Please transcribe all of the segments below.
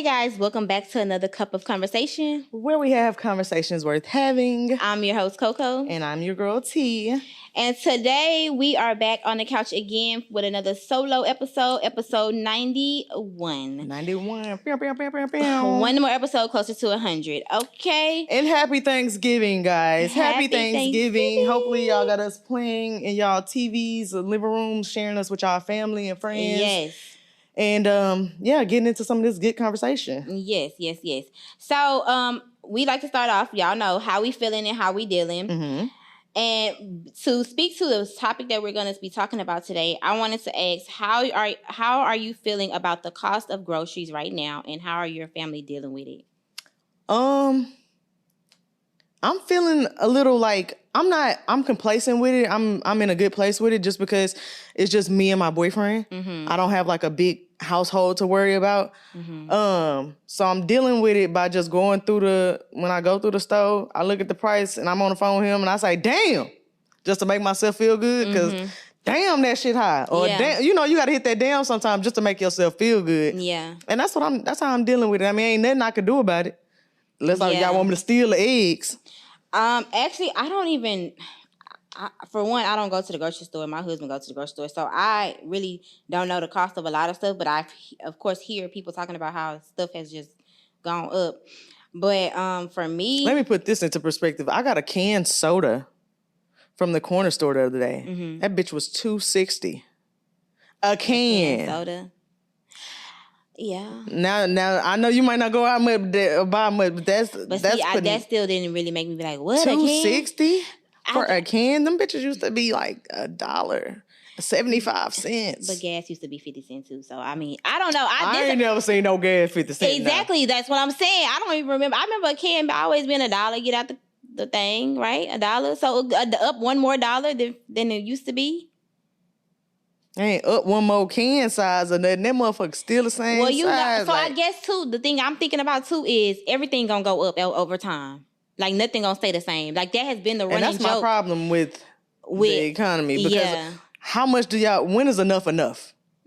guys, welcome back to another cup of conversation where we have conversations worth having. I'm your host, Coco. And I'm your girl, T. And today we are back on the couch again with another solo episode 91. 91. One more episode closer to 100. Okay. And happy Thanksgiving, guys. Happy Thanksgiving. Hopefully y'all got us playing in y'all TVs or living rooms, sharing us with y'all family and friends. Yes. And getting into some of this good conversation. Yes. So we like to start off, y'all know how we feeling and how we dealing. Mm-hmm. And to speak to the topic that we're going to be talking about today, I wanted to ask, how are you feeling about the cost of groceries right now, and how are your family dealing with it? I'm feeling a little like I'm complacent with it. I'm in a good place with it just because it's just me and my boyfriend. Mm-hmm. I don't have like a big household to worry about. Mm-hmm. So I'm dealing with it by just going through when I go through the store, I look at the price and I'm on the phone with him and I say, damn, just to make myself feel good. Cause damn, that shit high. Or damn, you got to hit that damn sometimes just to make yourself feel good. Yeah. And that's how I'm dealing with it. I mean, ain't nothing I could do about it. Unless y'all want me to steal the eggs. Actually, I don't even... for one, I don't go to the grocery store. My husband goes to the grocery store. So I really don't know the cost of a lot of stuff. But I, of course, hear people talking about how stuff has just gone up. But for me... Let me put this into perspective. I got a canned soda from the corner store the other day. Mm-hmm. That bitch was $2.60. A can soda. Yeah. Now I know you might not go out much buy much, but that still didn't really make me be like, what? $2.60 for a can? Them bitches used to be like $1.75. But gas used to be 50 cents too. So I mean, I don't know. I ain't never seen no gas 50 cents. Exactly. Now. That's what I'm saying. I don't even remember. I remember a can always been $1. Get out the thing, right? $1. So up one more dollar than it used to be. Ain't up one more can size or nothing. That motherfucker still the same size. So I guess too, the thing I'm thinking about too is everything gonna go up over time. Like nothing gonna stay the same. Like that has been the running joke. And that's my problem with the economy. Because how much when is enough?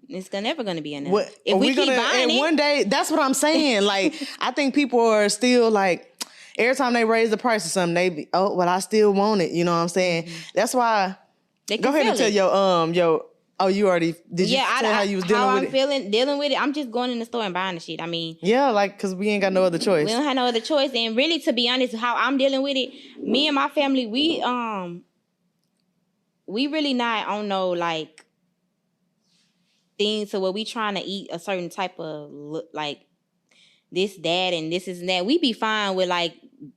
It's never gonna be enough. If we keep buying it. One day, that's what I'm saying. Like, I think people are still like, every time they raise the price of something, they be, oh, well, I still want it. You know what I'm saying? Mm-hmm. That's why. Go ahead and tell your oh, you already did? You tell how you was dealing with it? How I'm dealing with it. I'm just going in the store and buying the shit. I mean, yeah, like because we ain't got no other choice. We don't have no other choice. And really, to be honest, how I'm dealing with it, me and my family, we really not on no like things to where we trying to eat a certain type of like this, that, and this is that. We be fine with like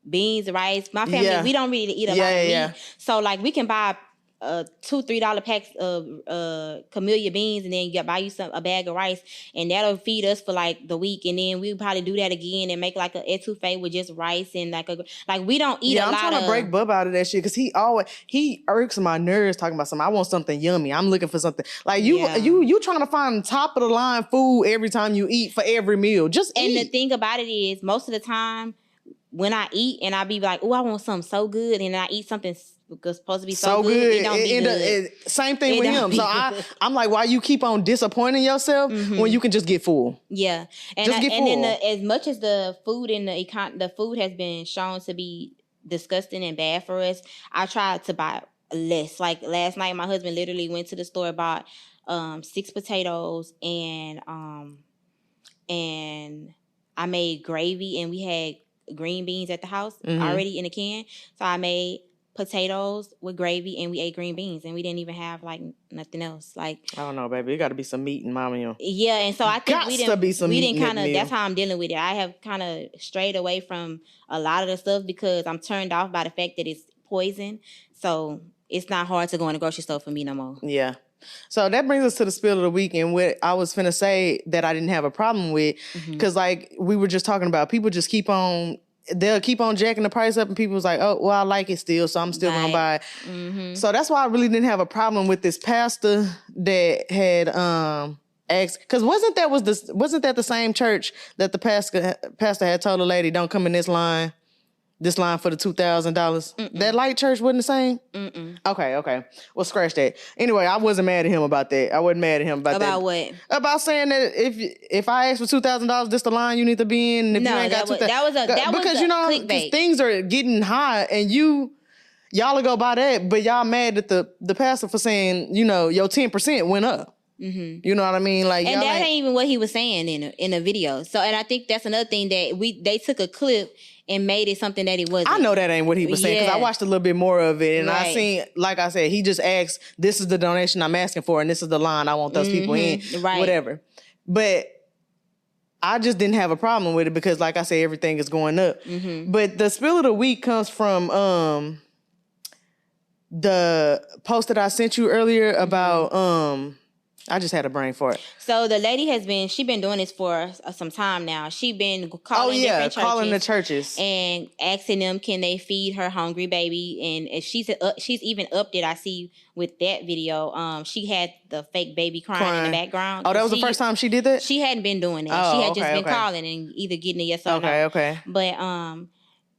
beans, rice. My family, we don't really eat a lot of meat, so like we can buy $2-3 packs of camellia beans, and then buy you a bag of rice, and that'll feed us for like the week. And then we'll probably do that again and make like a etouffee with just rice and like we don't eat a lot of... I'm trying to break Bub out of that shit because he irks my nerves talking about something. I want something yummy. I'm looking for something like you trying to find top of the line food every time you eat for every meal. Just eat. And the thing about it is, most of the time when I eat and I be like, oh, I want something so good, and I eat something because supposed to be so good. It don't be good. Same thing with him. So I'm like, why you keep on disappointing yourself when you can just get full? Yeah, and just get full. And then as much as the food in the food has been shown to be disgusting and bad for us, I tried to buy less. Like last night, my husband literally went to the store, bought 6 potatoes, and I made gravy, and we had green beans at the house already in a can. So I made potatoes with gravy, and we ate green beans, and we didn't even have like nothing else. Like, I don't know, baby, it got to be some meat in my meal. Yeah, and so I think we didn't kind of. Meal. That's how I'm dealing with it. I have kind of strayed away from a lot of the stuff because I'm turned off by the fact that it's poison. So it's not hard to go in the grocery store for me no more. Yeah. So that brings us to the spill of the week, and what I was finna say that I didn't have a problem with, because like we were just talking about, people just they'll keep on jacking the price up, and people was like, oh, well, I like it still, so I'm still gonna buy it. Mm-hmm. So that's why I really didn't have a problem with this pastor that had asked, because wasn't that the same church that the pastor had told the lady, don't come in this line? This line for the $2,000. That light church wasn't the same? Okay. Well, scratch that. Anyway, I wasn't mad at him about that. I wasn't mad at him about that. About what? About saying that if I ask for $2,000, this the line you need to be in. And if you ain't got $2,000, because you know, because things are getting high, and y'all will go by that, but y'all mad at the pastor for saying, you know, your 10% went up. You know what I mean? Like, and that ain't even what he was saying in a video. So, and I think that's another thing that they took a clip and made it something that it wasn't. I know that ain't what he was saying, because I watched a little bit more of it, and I seen, like I said, he just asked, this is the donation I'm asking for, and this is the line I want those people in, whatever. But I just didn't have a problem with it because, like I said, everything is going up. But the spill of the week comes from the post that I sent you earlier about I just had a brain for it. So the lady she been doing this for some time now. She been calling different churches. Calling the churches and asking them, can they feed her hungry baby? And she's even upped it. I see with that video. She had the fake baby crying in the background. Oh, that was the first time she did that? She hadn't been doing that. She had just been calling and either getting a yes or no. Okay. But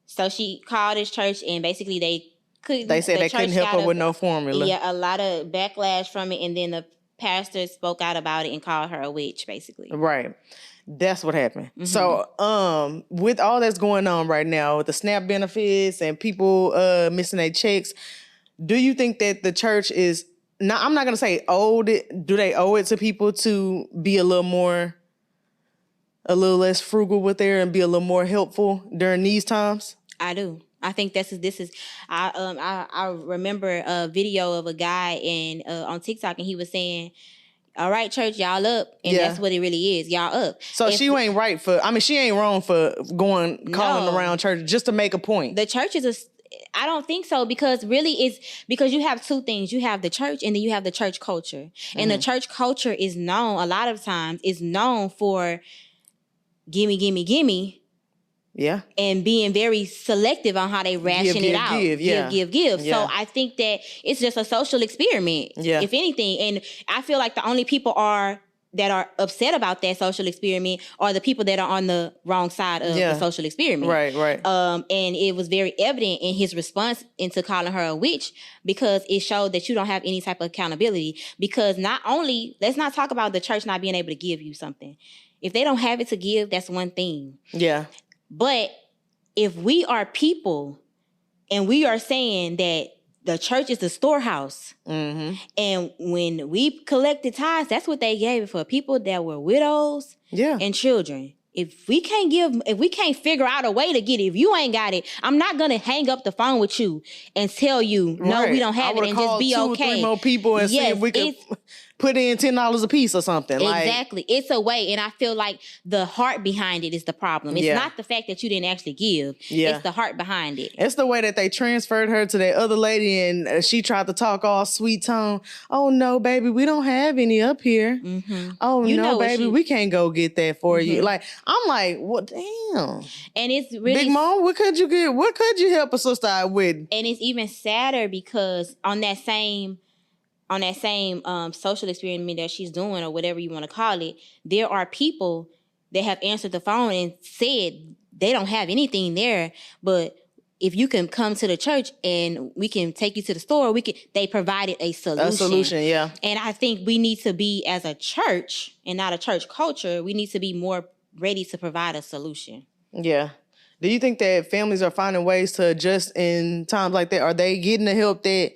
so she called this church, and basically they said they couldn't help her with no formula. Yeah, a lot of backlash from it, and then the pastor spoke out about it and called her a witch, basically. Right. That's what happened. So, with all that's going on right now, with the SNAP benefits and people missing their checks, do you think that the church is, now I'm not going to say owed it, do they owe it to people to be a little less frugal with there and be a little more helpful during these times? I do. I think this is. I remember a video of a guy on TikTok, and he was saying, "All right, church, y'all up," and that's what it really is. Y'all up. So she ain't right for. I mean, she ain't wrong for calling around church just to make a point. The church is I don't think so, because really it's because you have two things. You have the church, and then you have the church culture, and the church culture is known a lot of times for gimme, gimme, gimme. Yeah. And being very selective on how they ration it out. Give. So I think that it's just a social experiment, if anything. And I feel like the only people that are upset about that social experiment are the people that are on the wrong side of the social experiment. Right. And it was very evident in his response into calling her a witch, because it showed that you don't have any type of accountability. Because let's not talk about the church not being able to give you something. If they don't have it to give, that's one thing. Yeah. But if we are people and we are saying that the church is the storehouse, and when we collected tithes, that's what they gave it for, people that were widows and children. If we can't figure out a way to get it, if you ain't got it, I'm not going to hang up the phone with you and tell you, no, we don't have it, and just be okay. 2 or 3 more people and see if we can put in $10 a piece or something. Exactly. It's a way. And I feel like the heart behind it is the problem. It's not the fact that you didn't actually give. It's the heart behind it. It's the way that they transferred her to that other lady, and she tried to talk all sweet tone. Oh, no, baby, we don't have any up here. Oh, no, baby, we can't go get that for you. Like, I'm like, what? Damn. And it's really... Big Mom, what could you get? What could you help a sister out with? And it's even sadder because on that same social experiment that she's doing, or whatever you want to call it, there are people that have answered the phone and said they don't have anything there, but if you can come to the church and we can take you to the store, they provided a solution. A solution, yeah. And I think we need to be, as a church and not a church culture, we need to be more ready to provide a solution. Yeah. Do you think that families are finding ways to adjust in times like that? Are they getting the help that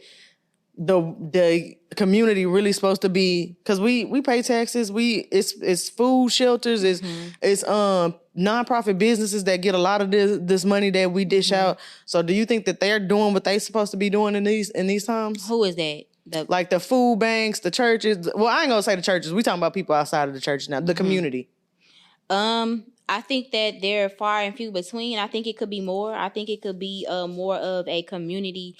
the community really supposed to be? Because we pay taxes. It's food shelters. It's nonprofit businesses that get a lot of this money that we dish out. So do you think that they're doing what they're supposed to be doing in these times? Who is that? Like the food banks, the churches. Well, I ain't gonna say the churches. We talking about people outside of the church now. The community. I think that they're far and few between. I think it could be more. I think it could be more of a community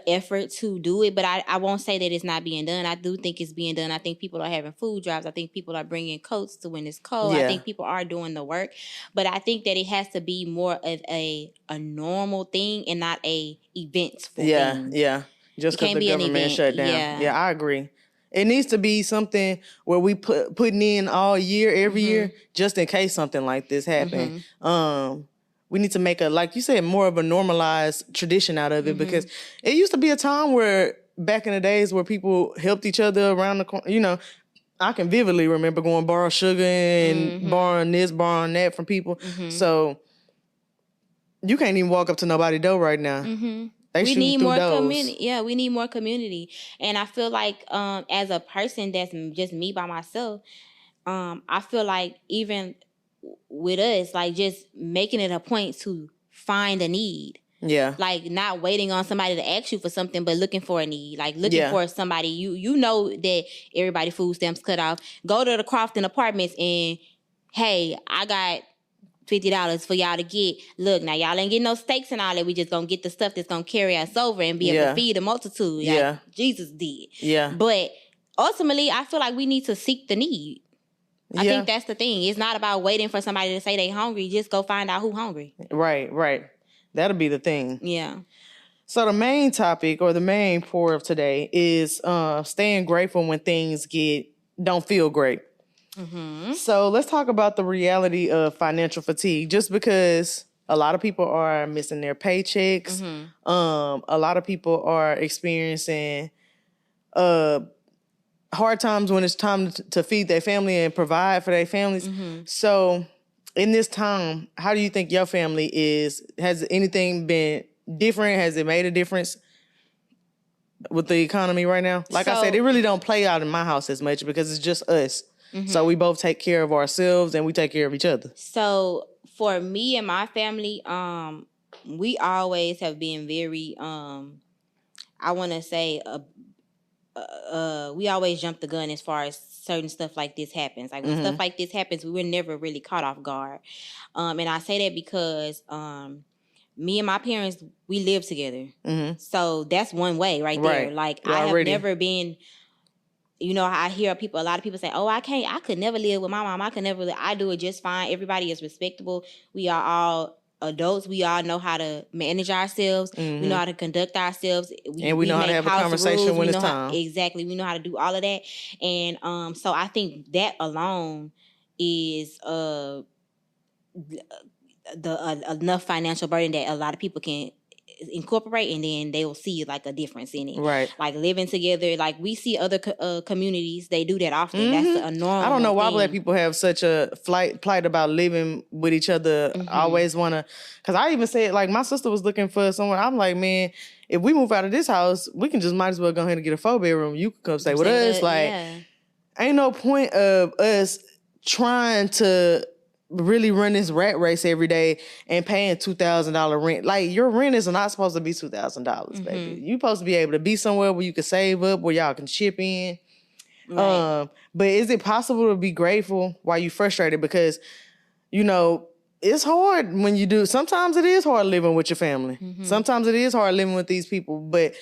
effort to do it, but I won't say that it's not being done. I do think it's being done. I think people are having food drives. I think people are bringing coats to when it's cold. I think people are doing the work, but I think that it has to be more of a normal thing and not a eventful thing. Yeah. Just because the government shut down. Yeah, I agree. It needs to be something where we putting in all year, every year, just in case something like this happen. we need to make a, like you said, more of a normalized tradition out of it, because it used to be a time where back in the days where people helped each other around the corner. You know, I can vividly remember going borrow sugar and borrowing this, borrowing that from people. So you can't even walk up to nobody's door right now. We need more community. Yeah, we need more community. And I feel like as a person that's just me by myself, I feel like even with us, like just making it a point to find a need. Yeah. Like not waiting on somebody to ask you for something, but looking for a need. Like looking for somebody. You know that everybody food stamps cut off. Go to the Crofton Apartments and, hey, I got $50 for y'all to get. Look, now y'all ain't getting no steaks and all that. We just gonna get the stuff that's gonna carry us over and be able to feed the multitude. Like Jesus did. Yeah. But ultimately, I feel like we need to seek the need. I think that's the thing. It's not about waiting for somebody to say they hungry. Just go find out who hungry. Right. That'll be the thing. Yeah. So the main topic or the main pour of today is staying grateful when things don't feel great. So let's talk about the reality of financial fatigue. Just because a lot of people are missing their paychecks, a lot of people are experiencing hard times when it's time to feed their family and provide for their families. So in this time, how do you think your family is? Has anything been different? Has it made a difference with the economy right now? Like I said, it really don't play out in my house as much because it's just us. So we both take care of ourselves and we take care of each other. So for me and my family, we always have been very, I want to say, we always jump the gun as far as certain stuff like this happens. Like when stuff like this happens, we were never really caught off guard. And I say that because me and my parents, we live together. So that's one way right there. Like I have never been... You know, I hear a lot of people say, oh, I could never live with my mom. I do it just fine. Everybody is respectable. We are all adults. We all know how to manage ourselves. We know how to conduct ourselves. We know how to have a conversation when it's time. Exactly. We know how to do all of that. And so I think that alone is enough financial burden that a lot of people can incorporate, and then they will see like a difference in it. Right. Like living together, like we see other communities, they do that often. That's a normal I don't know why thing. Black people have such a plight about living with each other. I always want to, because I even said, like, my sister was looking for someone. I'm like, man, if we move out of this house, we can just might as well go ahead and get a 4-bedroom. You can come stay with us. Like, ain't no point of us trying to really run this rat race every day and paying $2,000 rent. Like, your rent is not supposed to be $2,000, baby. You supposed to be able to be somewhere where you can save up, where y'all can chip in. Right. But is it possible to be grateful while you frustrated? Because, you know, it's hard when you do. Sometimes it is hard living with your family. Sometimes it is hard living with these people, but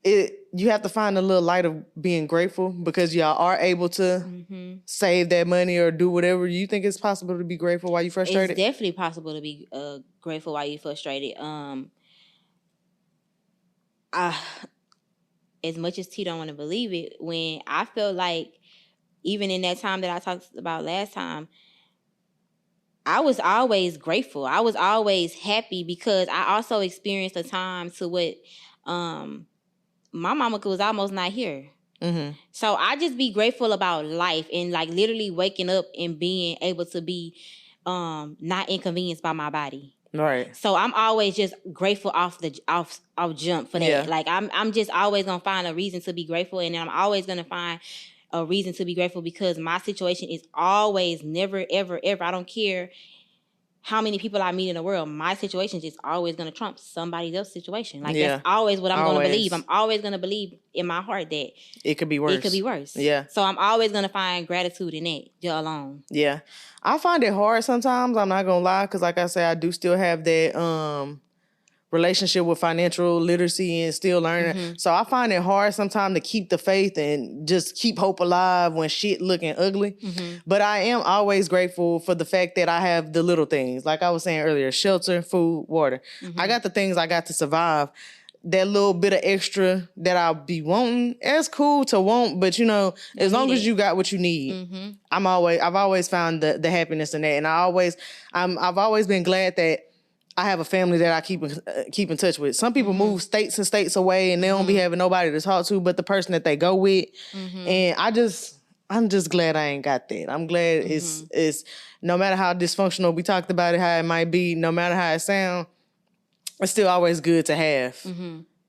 you have to find a little light of being grateful because y'all are able to save that money or do whatever. You think it's possible to be grateful while you're frustrated? It's definitely possible to be grateful while you're frustrated. As much as T don't want to believe it, when I feel like, even in that time that I talked about last time, I was always grateful. I was always happy because I also experienced a time to what my mama was almost not here. So I just be grateful about life and like literally waking up and being able to be not inconvenienced by my body. Right. So I'm always just grateful off jump for that. Yeah. Like I'm just always gonna find a reason to be grateful, and I'm always gonna find a reason to be grateful because my situation is always never ever I don't care how many people I meet in the world, my situation is just always going to trump somebody else's situation. Like, that's always what I'm going to believe. I'm always going to believe in my heart that it could be worse. Yeah. So I'm always going to find gratitude in that alone. Yeah. I find it hard sometimes. I'm not going to lie. Because like I said, I do still have that relationship with financial literacy and still learning. So I find it hard sometimes to keep the faith and just keep hope alive when shit looking ugly. But I am always grateful for the fact that I have the little things. Like I was saying earlier, shelter, food, water. I got the things I got to survive. that little bit of extra that I'll be wanting, it's cool to want, but as long as you got what you need, I've always found the happiness in that. And I've always been glad that I have a family that I keep in touch with. Some people move states and states away and they don't be having nobody to talk to but the person that they go with. And I'm just glad I ain't got that. I'm glad it's no matter how dysfunctional we talked about it, how it might be, no matter how it sounds, it's still always good to have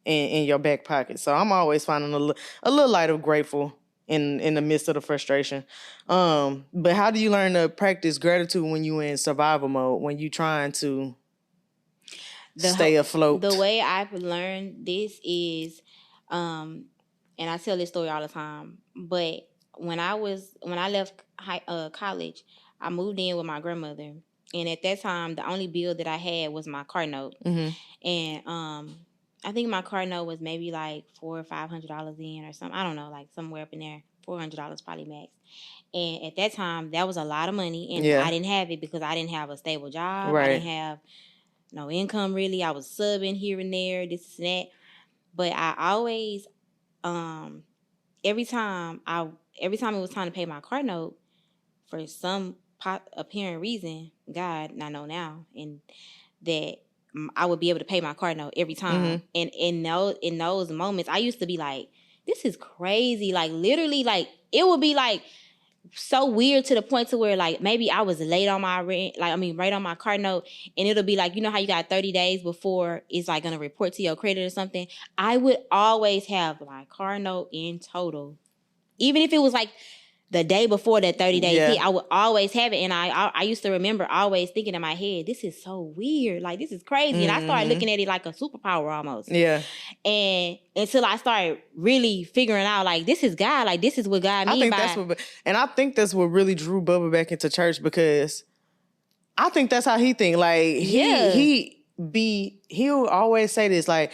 in your back pocket. So I'm always finding a little light of grateful in the midst of the frustration. But how do you learn to practice gratitude when you in survival mode, when you trying to stay afloat? The way I've learned this is, and I tell this story all the time, but when I left college, I moved in with my grandmother. And at that time, the only bill that I had was my car note. And I think my car note was maybe like $400 or $500 in or something. I don't know, like somewhere up in there. $400 probably max. And at that time, that was a lot of money. And I didn't have it because I didn't have a stable job. Right. I didn't have no income really. I was subbing here and there, this and that. But I always, every time it was time to pay my car note, for some apparent reason, God, I know now, and that I would be able to pay my car note every time. And in those moments, I used to be like, this is crazy. Like literally, like it would be like so weird to the point to where like maybe I was late on my rent, right on my car note, and it'll be like, how you got 30 days before it's like gonna report to your credit or something. I would always have my car note in total, even if it was like the day before that 30 days hit, I would always have it. And I used to remember always thinking in my head, this is so weird. Like, this is crazy. And I started looking at it like a superpower almost. Yeah. And until I started really figuring out, like, this is God. Like, this is what God means by... I think that's what really drew Bubba back into church, because I think that's how he think. Like, he'll always say this, like,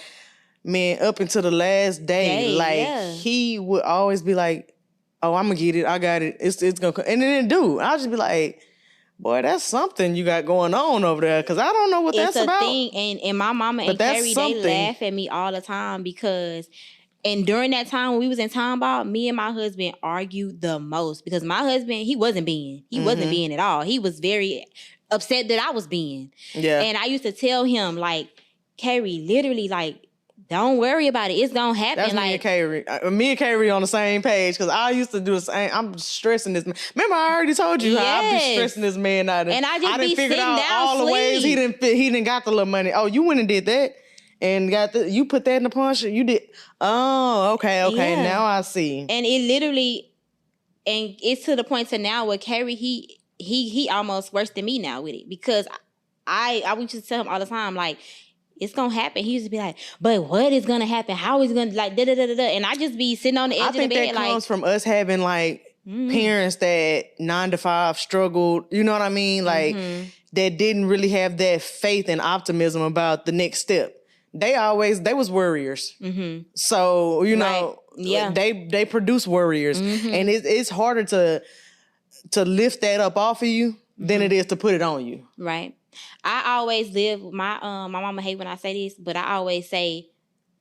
man, up until the last day, he would always be like, oh, I'm gonna get it. I got it. It's gonna come. And it didn't do. I'll just be like, boy, that's something you got going on over there. Cause I don't know what that's about. It's a thing. And my mama and Carrie, they laugh at me all the time because, and during that time when we was in time out, me and my husband argued the most because my husband, he wasn't being at all. He was very upset that I was being. Yeah. And I used to tell him, like, Carrie, literally, like, don't worry about it. It's gonna happen. That's like, me and Carrie on the same page, because I used to do the same. I'm stressing this man. Remember, I already told you how I be stressing this man out. And I just be sitting down all the ways he didn't got the little money. Oh, you went and did that, and you put that in the punch. You did. Oh, okay. Yeah. Now I see. And it literally, and it's to the point to now where Carrie, he almost worse than me now with it, because I would just tell him all the time, like, it's gonna happen. He used to be like, but what is gonna happen? How is it gonna, like, da-da-da-da-da? And I just be sitting on the edge of the bed. I think that comes from us having, like, parents that 9 to 5 struggled, you know what I mean? Like, that didn't really have that faith and optimism about the next step. They was worriers. So, they produce worriers. And it's harder to lift that up off of you than it is to put it on you. Right. I always live, my mama hate when I say this, but I always say,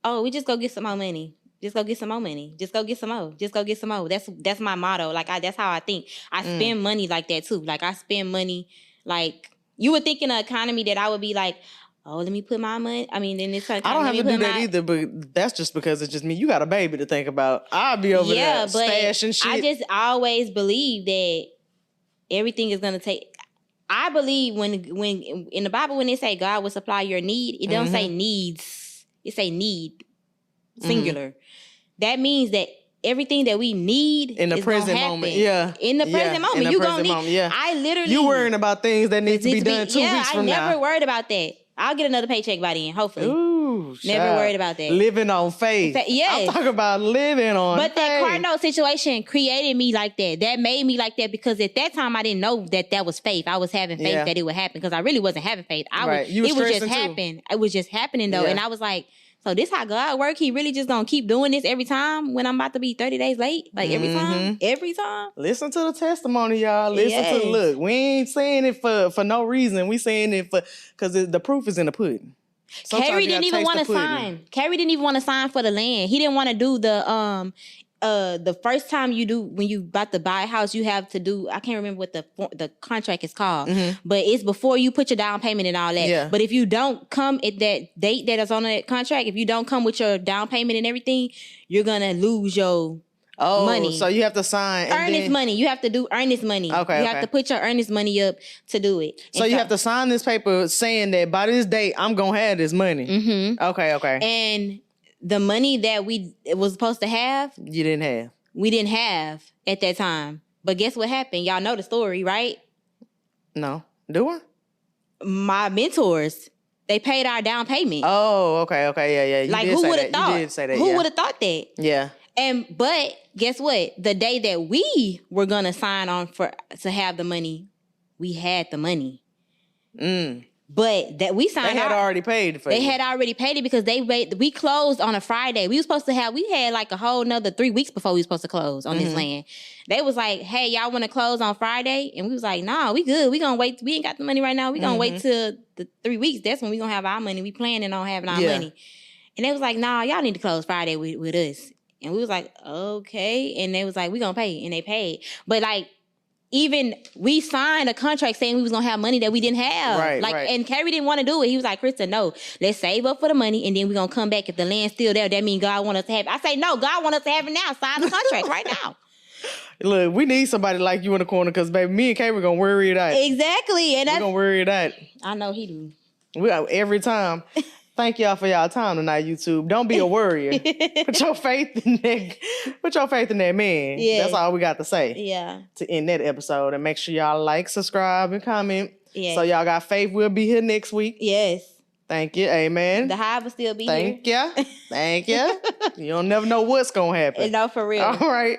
oh, we just go get some more money. Just go get some more money. Just go get some more. Just go get some more. That's my motto. Like, that's how I think. I spend money like that too. Like, I spend money, like, you would think in an economy that I would be like, oh, let me put my money. I mean, in this country, I don't have to do that either, but that's just because it's just me. You got a baby to think about. I'll be over there stashing shit. I just always believe that everything is going to take... I believe when in the Bible, when they say God will supply your need, it don't say needs. It say need, singular. That means that everything that we need in the present moment. Yeah. In the present moment. You're going to need. Yeah. I literally... You worrying about things that need to be done 2 weeks from now. I never worried about that. I'll get another paycheck by then, hopefully. Ooh, never worried about that. Living on faith. I'm talking about living on faith. But that car note situation created me like that. That made me like that because at that time I didn't know that was faith. I was having faith that it would happen because I really wasn't having faith. It was just happening. It was just happening though. Yeah. And I was like, so this how God work? He really just gonna keep doing this every time when I'm about to be 30 days late? Like every time? Every time? Listen to the testimony, y'all. Listen to look. We ain't saying it for no reason. We saying it because the proof is in the pudding. Carrie didn't even want to sign. Carrie didn't even want to sign for the land. He didn't want to do the first time when you about to buy a house, you have to do, I can't remember what the contract is called, but it's before you put your down payment and all that. Yeah. But if you don't come at that date that is on that contract, if you don't come with your down payment and everything, you're gonna lose your money. So you have to sign earnest money. You have to do earnest money. Okay. You have to put your earnest money up to do it. So you have to sign this paper saying that by this date I'm gonna have this money. Mm-hmm. Okay. And the money that it was supposed to have, you didn't have. We didn't have at that time. But guess what happened? Y'all know the story, right? No. Do I? My mentors, they paid our down payment. Oh, okay, yeah. You like, who would have thought? You did say that. Who would have thought that? Yeah. But guess what? The day that we were gonna sign on to have the money, we had the money. But that we signed, they had already paid for it. They had already paid it because we closed on a Friday. We had like a whole nother 3 weeks before we were supposed to close on this land. They was like, hey, y'all want to close on Friday? And we was like, nah, we good. We gonna wait. We ain't got the money right now. We gonna wait till the 3 weeks. That's when we gonna have our money. We planning on having our money. And they was like, nah, y'all need to close Friday with us. And we was like, okay. And they was like, we gonna pay. And they paid. But like, even we signed a contract saying we was gonna have money that we didn't have. Right. And Carrie didn't want to do it. He was like, Krista, no, let's save up for the money and then we're gonna come back. If the land's still there, that means God want us to have it. I say, no, God want us to have it now. Sign the contract right now. Look, we need somebody like you in the corner because, baby, me and Kay, we're gonna worry it out. Exactly. And we're gonna worry it out. I know he do. Every time. Thank y'all for y'all time tonight, YouTube. Don't be a worrier. Put your faith in that man. Yeah. That's all we got to say. Yeah. To end that episode. And make sure y'all like, subscribe, and comment. Yeah. So y'all got faith. We'll be here next week. Yes. Thank you. Amen. The hive will still be here. Thank you. You don't never know what's going to happen. No, for real. All right.